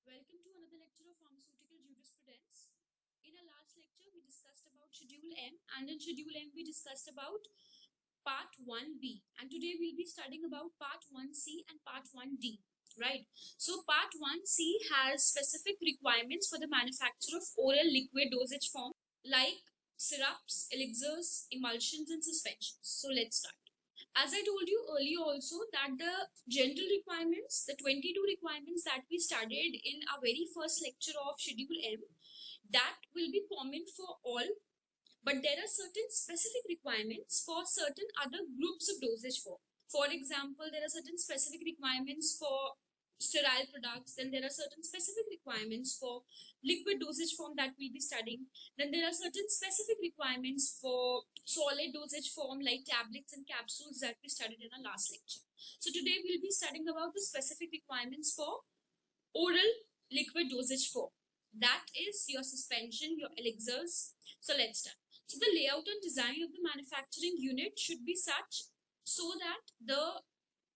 Welcome to another lecture of pharmaceutical jurisprudence. In our last lecture, we discussed about Schedule M, and in Schedule M, we discussed about Part 1B. And today, we'll be studying about Part 1C and Part 1D. Right? So, Part 1C has specific requirements for the manufacture of oral liquid dosage form like syrups, elixirs, emulsions, and suspensions. So, let's start. As I told you earlier also that the general requirements, the 22 requirements that we studied in our very first lecture of Schedule M, that will be common for all, but there are certain specific requirements for certain other groups of dosage form. For example, there are certain specific requirements for sterile products, then there are certain specific requirements for liquid dosage form that we'll be studying, then there are certain specific requirements for solid dosage form like tablets and capsules that we studied in our last lecture. So today we'll be studying about the specific requirements for oral liquid dosage form, that is your suspension, your elixirs. So let's start. So the layout and design of the manufacturing unit should be such so that the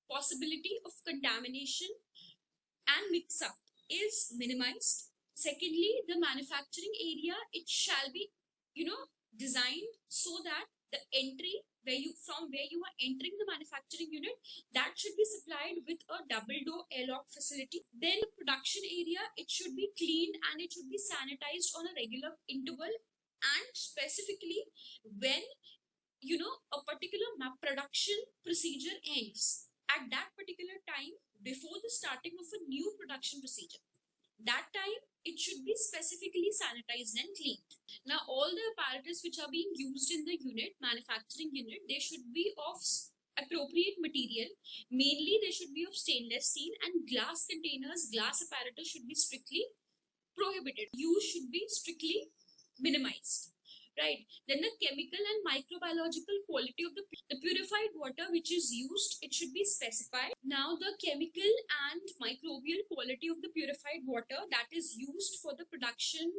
possibility of contamination and mix up is minimized. Secondly, the manufacturing area, it shall be, designed so that the entry from where you are entering the manufacturing unit, that should be supplied with a double door airlock facility. Then the production area, it should be cleaned and it should be sanitized on a regular interval, and specifically when a particular production procedure ends, at that particular time before the starting of a new production procedure, that time it should be specifically sanitized and cleaned. Now all the apparatus which are being used in the unit, manufacturing unit, they should be of appropriate material. Mainly they should be of stainless steel, and glass containers, glass apparatus should be strictly prohibited. Use should be strictly minimized. Right. Then the chemical and microbiological quality of the purified water which is used, it should be specified. Now the chemical and microbial quality of the purified water that is used for the production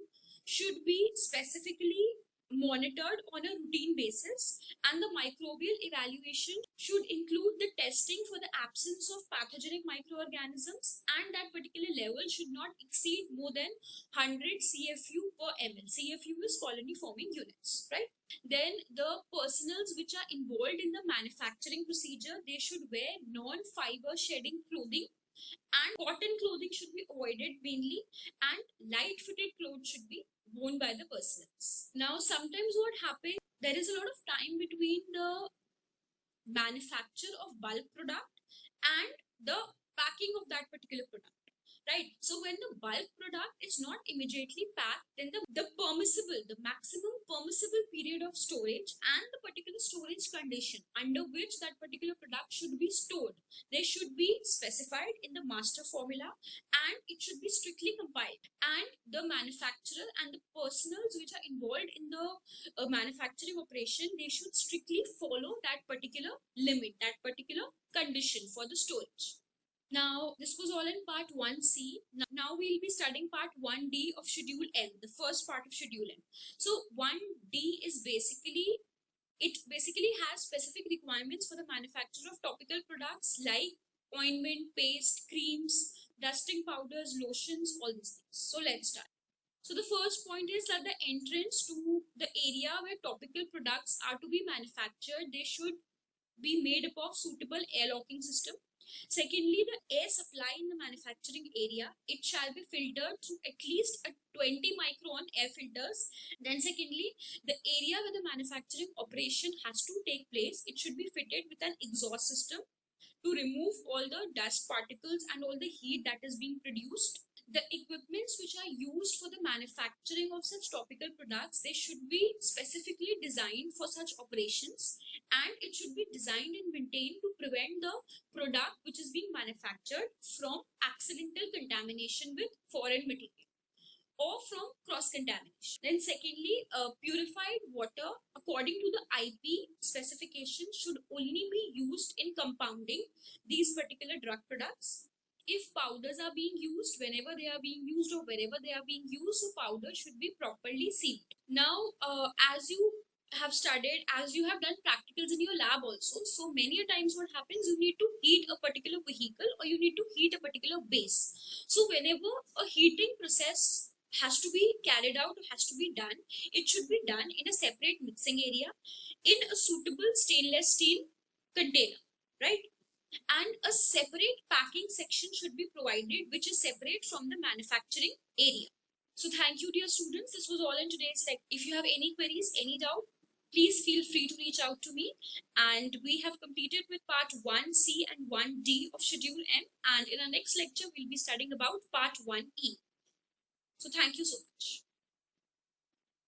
should be specifically monitored on a routine basis, and the microbial evaluation should include the testing for the absence of pathogenic microorganisms, and that particular level should not exceed more than 100 CFU per ml. CFU is colony forming units, right? Then the personals which are involved in the manufacturing procedure, they should wear non-fiber shedding clothing, and cotton clothing should be avoided mainly, and light fitted clothes should be worn by the persons. Now sometimes what happens, there is a lot of time between the manufacture of bulk product and the packing of that particular product, right? So when the bulk product is not immediately packed, then the maximum permissible period of storage and the particular storage condition under which that particular product should be stored, they should be specified in the master formula, and it should be strictly compiled, and the manufacturer and the personals which are involved in the manufacturing operation, they should strictly follow that particular limit, that particular condition for the storage. Now, this was all in part 1C. Now we'll be studying part 1D of Schedule M, the first part of Schedule M. So 1D is basically has specific requirements for the manufacture of topical products like ointment, paste, creams, dusting powders, lotions, all these things. So let's start. So the first point is that the entrance to the area where topical products are to be manufactured, they should be made up of suitable air locking system. Secondly, the air supply in the manufacturing area, it shall be filtered through at least a 20 micron air filters. Then secondly, the area where the manufacturing operation has to take place, it should be fitted with an exhaust system to remove all the dust particles and all the heat that is being produced. The equipments which are used for the manufacturing of such topical products, they should be specifically designed for such operations, and it should be designed and maintained to prevent the product which is being manufactured from accidental contamination with foreign material or from cross-contamination. Then secondly, purified water according to the IP specification should only be used in compounding these particular drug products. If powders are being used, whenever they are being used or wherever they are being used, so powder should be properly sealed. Now, as you have studied, as you have done practicals in your lab also, so many a times what happens, you need to heat a particular vehicle or you need to heat a particular base. So whenever a heating process has to be carried out or has to be done, it should be done in a separate mixing area in a suitable stainless steel container, right? And a separate packing section should be provided which is separate from the manufacturing area. So thank you, dear students. This was all in today's lecture. If you have any queries, any doubt, please feel free to reach out to me. And we have completed with part 1C and 1D of Schedule M. And in our next lecture, we'll be studying about part 1E. So thank you so much.